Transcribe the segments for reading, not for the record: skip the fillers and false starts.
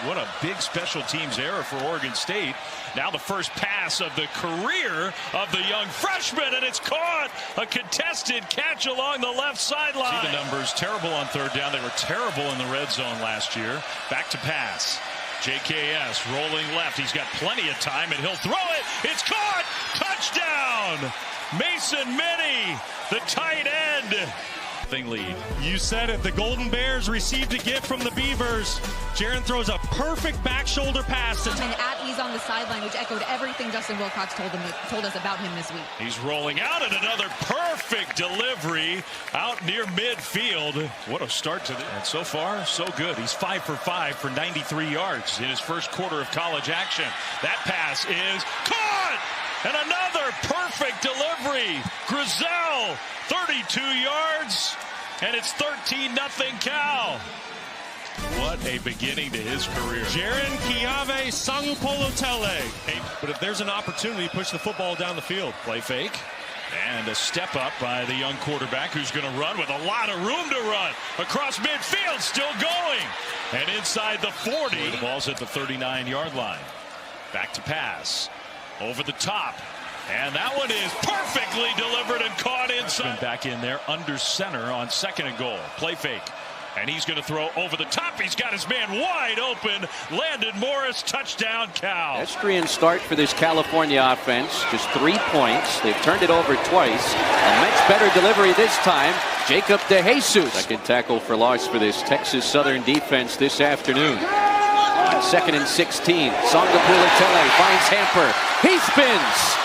What a big special teams error for Oregon State. Now the first pass of the career of the young freshman, and it's caught. A contested catch along the left sideline. See the numbers, terrible on third down. They were terrible in the red zone last year. Back to pass. JKS rolling left. He's got plenty of time, and he'll throw it. It's caught. Touchdown. Mason Minnie, the tight end. Lead. You said it. The Golden Bears received a gift from the Beavers. Jaron throws a perfect back shoulder pass. And at ease on the sideline, which echoed everything Justin Wilcox told us about him this week. He's rolling out, and another perfect delivery out near midfield. What a start to this. And so far, so good. He's 5 for 5 for 93 yards in his first quarter of college action. That pass is caught! And another perfect delivery. Grizel, 32 yards, and it's 13-0 Cal. What a beginning to his career. Jaron-Keawe Sagapolutele. But if there's an opportunity, push the football down the field. Play fake. And a step up by the young quarterback who's going to run with a lot of room to run. Across midfield, still going. And inside the 40. The ball's at the 39-yard line. Back to pass. Over the top. And that one is perfectly delivered and caught inside. Back in there under center on second and goal. Play fake. And he's going to throw over the top. He's got his man wide open. Landon Morris, touchdown Cal. Pedestrian start for this California offense. Just 3 points. They've turned it over twice. A much better delivery this time. Jacob DeJesus. Second tackle for loss for this Texas Southern defense this afternoon. On 2nd and 16. Sagapolutele finds Hamper. He spins.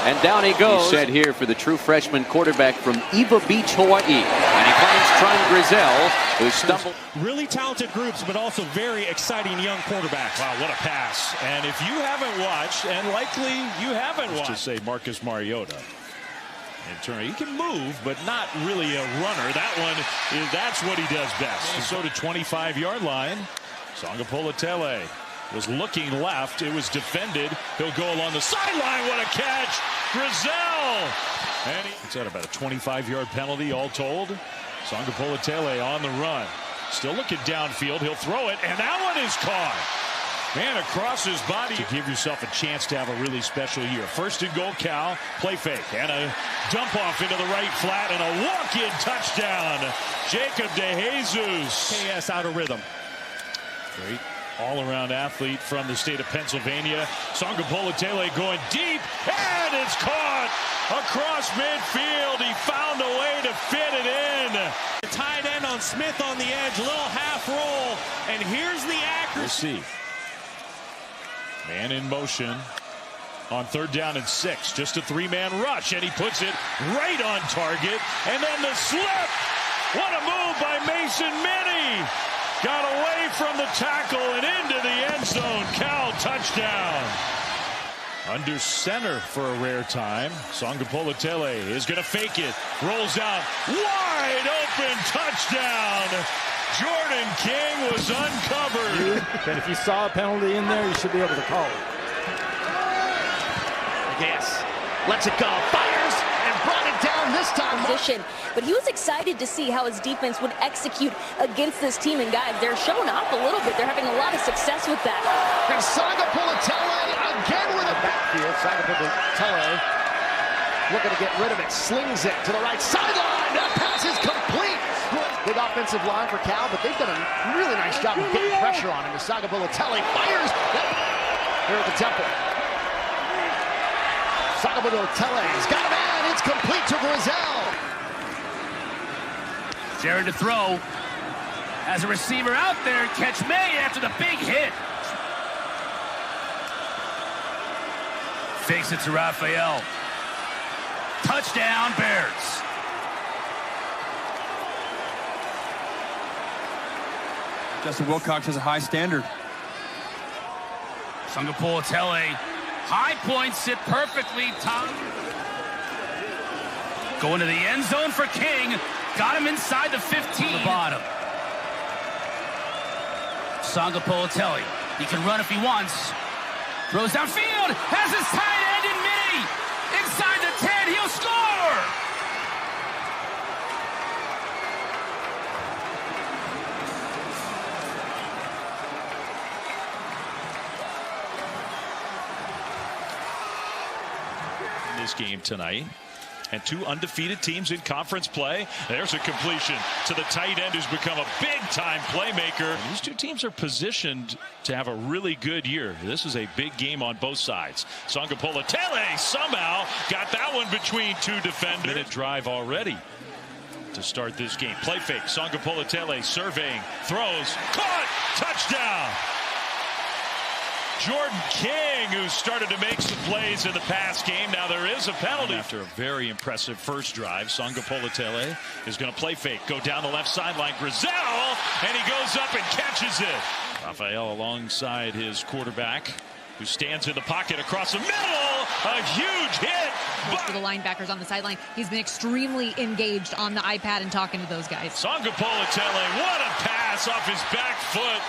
And down he goes. He's set here for the true freshman quarterback from Eva Beach, Hawaii. And he finds Tron Grizel, who stumbled. Really talented groups, but also very exciting young quarterbacks. Wow, what a pass. And if you haven't watched, and likely you haven't watched, to say Marcus Mariota. In turn, he can move, but not really a runner. That's what he does best. Minnesota 25-yard line. Sagapolutele was looking left. It was defended. He'll go along the sideline. What a catch. Grizel. And it's at about a 25-yard penalty all told. Sagapolutele on the run. Still looking downfield. He'll throw it, and that one is caught. Man, across his body. To give yourself a chance to have a really special year. First and goal, Cal. Play fake. And a dump off into the right flat, and a walk-in touchdown. Jacob DeJesus. KS out of rhythm. Great all-around athlete from the state of Pennsylvania. Sagapolutele going deep, and it's caught across midfield. He found a way to fit it in. The tight end on Smith on the edge, little half roll, and here's the accuracy. We'll see. Man in motion on 3rd down and 6. Just a 3-man rush, and he puts it right on target. And then the slip. What a move by Mason Minnie. Got away from the tackle and into the end zone. Cal touchdown. Under center for a rare time. Sagapolutele is going to fake it. Rolls out. Wide open touchdown. Jordan King was uncovered. And if you saw a penalty in there, you should be able to call it. Yes. Lets it go. Fires and brought it down this time. But he was excited to see how his defense would execute against this team. And guys, they're showing up a little bit. They're having a lot of success with that. And Sagapolutele again with a backfield. Sagapolutele looking to get rid of it. Slings it to the right sideline. That pass is complete. Big offensive line for Cal, but they've done a really nice job of getting pressure on him. As Sagapolutele fires here at the Temple. Sagapolutele's got a man. It's complete to Grizel. Jaron to throw. As a receiver out there, catch May after the big hit. Fakes it to Raphael. Touchdown, Bears. Justin Wilcox has a high standard. Sagapolutele, high point, sit perfectly. Going to the end zone for King. Got him inside the 15. The bottom. Sagapolutele, he can run if he wants. Throws downfield, has his tight end in Minnie. Inside the 10, he'll score! this game tonight. And two undefeated teams in conference play. There's a completion to the tight end who's become a big-time playmaker. And these two teams are positioned to have a really good year. This is a big game on both sides. Sagapolutele somehow got that one between two defenders. Minute drive already to start this game. Play fake. Sagapolutele surveying, throws, caught, touchdown. Jaron-Keawe, who started to make some plays in the past game. Now there is a penalty. After a very impressive first drive, Sagapolutele is going to play fake, go down the left sideline. Grizel, and he goes up and catches it. Raphael alongside his quarterback, who stands in the pocket across the middle. A huge hit. For the linebackers on the sideline, he's been extremely engaged on the iPad and talking to those guys. Sagapolutele, what a pass off his back foot.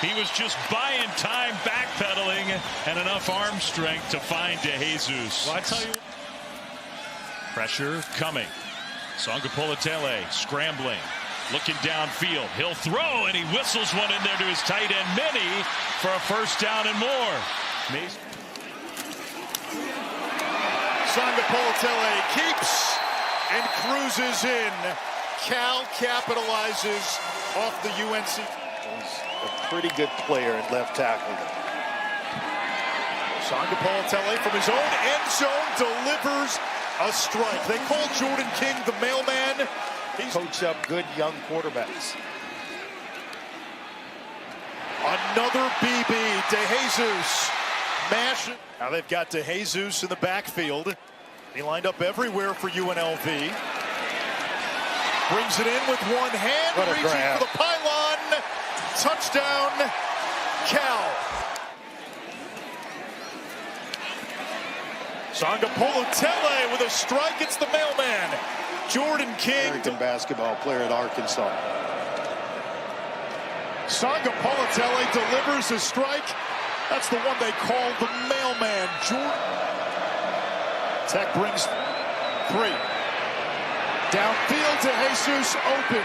He was just buying time, backpedaling, and enough arm strength to find DeJesus. Well, I tell you, pressure coming. Sagapolutele scrambling, looking downfield. He'll throw, and he whistles one in there to his tight end, Mini, for a first down and more. Sagapolutele keeps and cruises in. Cal capitalizes off the UNC. A pretty good player at left tackle. Sagapolutele from his own end zone delivers a strike. They call Jordan King the mailman. He's coached up good young quarterbacks. Another BB. DeJesus mash. Now they've got DeJesus in the backfield. He lined up everywhere for UNLV. Brings it in with one hand, reaching for the pylon. Touchdown, Cal. Sagapolutele with a strike. It's the mailman, Jordan King. American basketball player at Arkansas. Sagapolutele delivers a strike. That's the one they call the mailman. Tech brings 3. Downfield to DeJesus, open.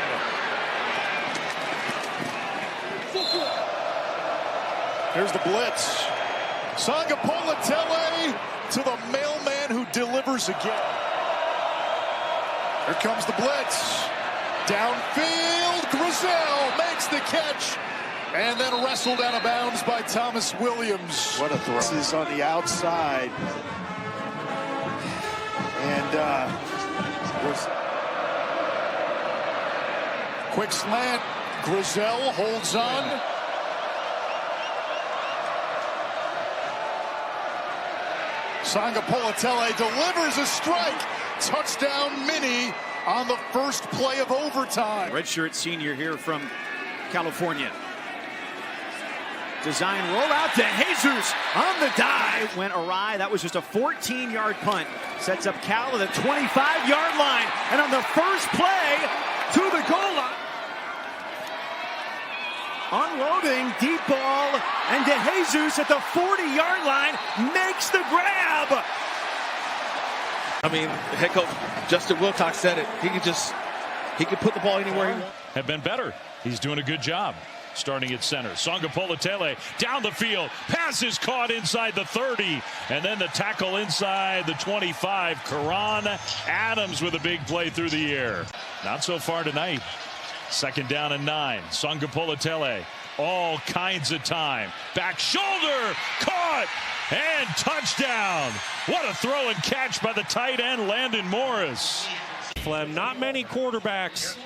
Here's the blitz. Sagapolutele to the mailman who delivers again. Here comes the blitz. Downfield, Grizel makes the catch and then wrestled out of bounds by Thomas Williams. What a throw. This is on the outside. And quick slant. Grizel holds on. Sagapolutele delivers a strike. Touchdown, Mini on the first play of overtime. Redshirt senior here from California. Design rollout to DeJesus on the dive. Went awry. That was just a 14-yard punt. Sets up Cal at the 25-yard line. And on the first play to the goal line. Unloading, deep ball, and DeJesus at the 40-yard line makes the grab. I mean, head coach Justin Wilcox said it. He could put the ball anywhere he wants. Have been better. He's doing a good job. Starting at center, Sagapolutele down the field, pass is caught inside the 30, and then the tackle inside the 25. Karan Adams with a big play through the air. Not so far tonight. 2nd down and 9. Sagapolutele, all kinds of time. Back shoulder, caught, and touchdown. What a throw and catch by the tight end, Landon Morris. not many quarterbacks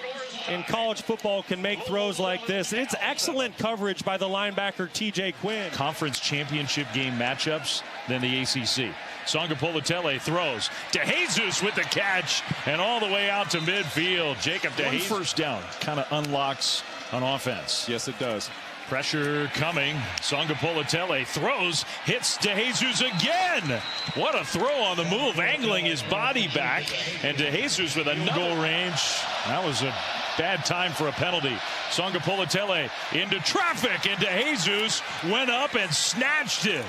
in college football can make throws like this. It's excellent coverage by the linebacker T.J. Quinn. Conference championship game matchups than the ACC. Sagapolutele throws. DeJesus with the catch and all the way out to midfield. Jacob DeJesus. First down kind of unlocks on offense. Yes, it does. Pressure coming. Sagapolutele throws, hits DeJesus again. What a throw on the move, angling his body back. And DeJesus with a goal range. That was a bad time for a penalty. Sagapolutele into traffic, and DeJesus went up and snatched it.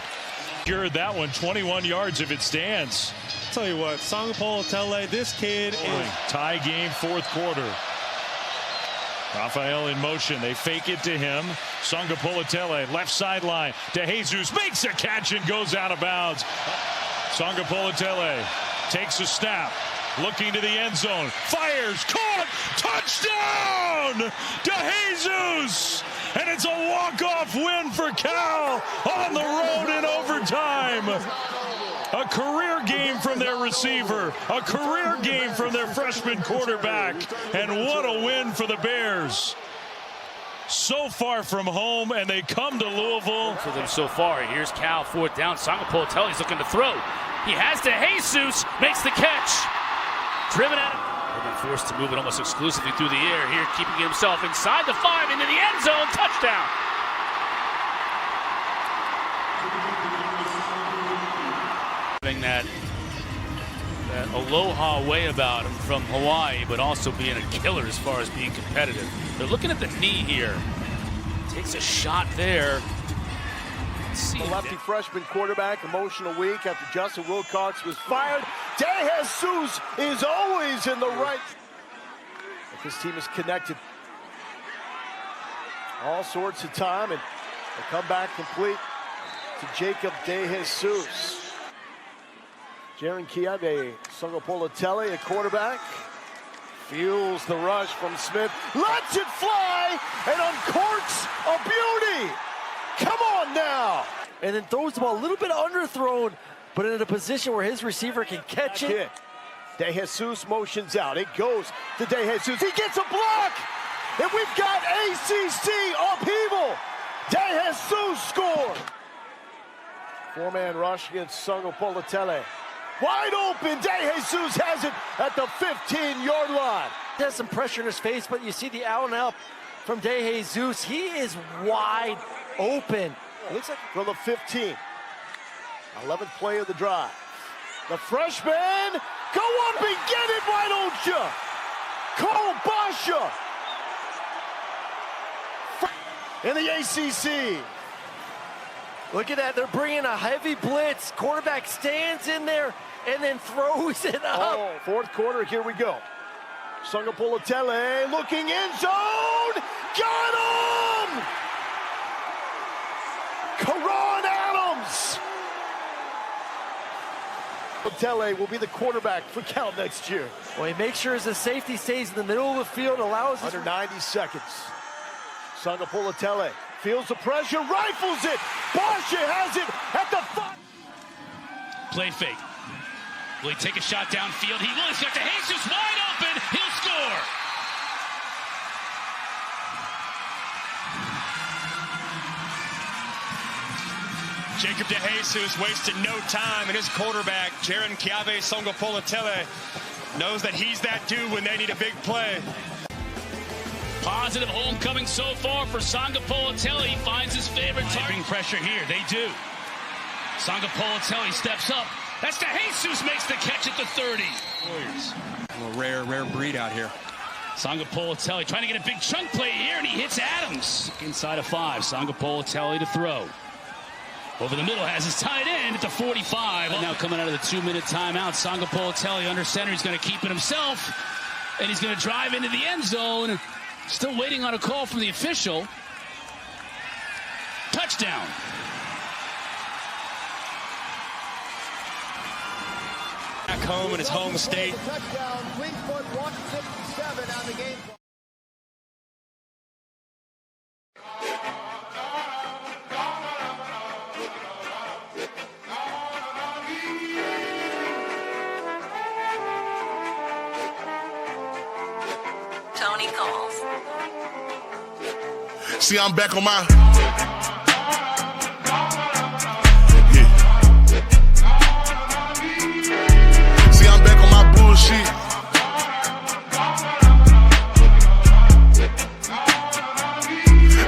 Secured that one, 21 yards if it stands. I'll tell you what, Sagapolutele, this kid is... Tie game, fourth quarter. Raphael in motion. They fake it to him. Sagapolutele, left sideline. DeJesus makes a catch and goes out of bounds. Sagapolutele Takes a snap. Looking to the end zone. Fires. Caught. Touchdown! DeJesus! And it's a walk-off win for Cal on the road in overtime. A career game from their receiver. A career game from their freshman quarterback. And what a win for the Bears. So far from home, and they come to Louisville. For them so far. Here's Cal, 4th down. Sagapolutele's looking to throw. He has DeJesus, makes the catch. Driven at him. They've been forced to move it almost exclusively through the air. Here, keeping himself inside the 5, into the end zone. Touchdown. Having that aloha way about him from Hawaii, but also being a killer as far as being competitive. They're looking at the knee here. Takes a shot there. The lefty freshman quarterback, emotional week after Justin Wilcox was fired. DeJesus is always in the right. But this team is connected all sorts of time, and they come back complete to Jacob DeJesus. Jaron-Keawe Sagapolutele, a quarterback, feels the rush from Smith, lets it fly, and uncorks a beauty. Come on now! And then throws the ball a little bit underthrown, but in a position where his receiver can catch it. DeJesus motions out. It goes to DeJesus. He gets a block! And we've got ACC upheaval. DeJesus scored. 4-man rush against Sagapolutele. Wide open. DeJesus has it at the 15-yard line. He has some pressure in his face, but you see the out and out from DeJesus. He is wide open. It looks like from the 15. 11th play of the drive. The freshman, go up and get it, why don't you? Cole Basha in the ACC. Look at that, they're bringing a heavy blitz. Quarterback stands in there and then throws it up. Oh, 4th quarter, here we go. Sagapolutele looking end zone, got him! Karan Adams! Polutele will be the quarterback for Cal next year. Well, he makes sure the safety stays in the middle of the field, allows under 90 seconds. Sagapolutele feels the pressure, rifles it. Basha has it at the 5. Play fake. Will he take a shot downfield? He will. He's got DeJesus wide open. He'll score. Jacob DeJesus wasted no time, and his quarterback, Jaron-Keawe Sagapolutele, knows that he's that dude when they need a big play. Positive homecoming so far for Sagapolutele. He finds his favorite target. Pressure here. They do. Sagapolutele steps up. That's DeJesus makes the catch at the 30. Warriors. A rare breed out here. Sagapolutele trying to get a big chunk play here, and he hits Adams. Inside of 5. Sagapolutele to throw. Over the middle has his tight end at the 45. Now coming out of the 2-minute timeout, Sagapolutele under center. He's going to keep it himself, and he's going to drive into the end zone. Still waiting on a call from the official. Touchdown. Back home in his home state. Touchdown, Fleetfoot, 157 on the game. Tony calls. See, I'm back on my. See, I'm back on my bullshit.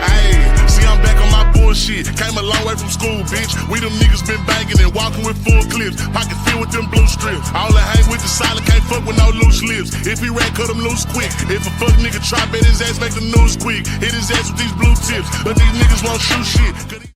Ayy, see, I'm back on my bullshit. Came a long way from school, bitch. We them niggas been banging and walking with full clips. Pocket filled with them blue strips. All I hang with the silent, can't fuck with no loose lips. If he ran, cut him loose quick. If a fuck nigga try, bet his ass make the news quick. Hit his ass with these blue tips, but these niggas won't shoot shit.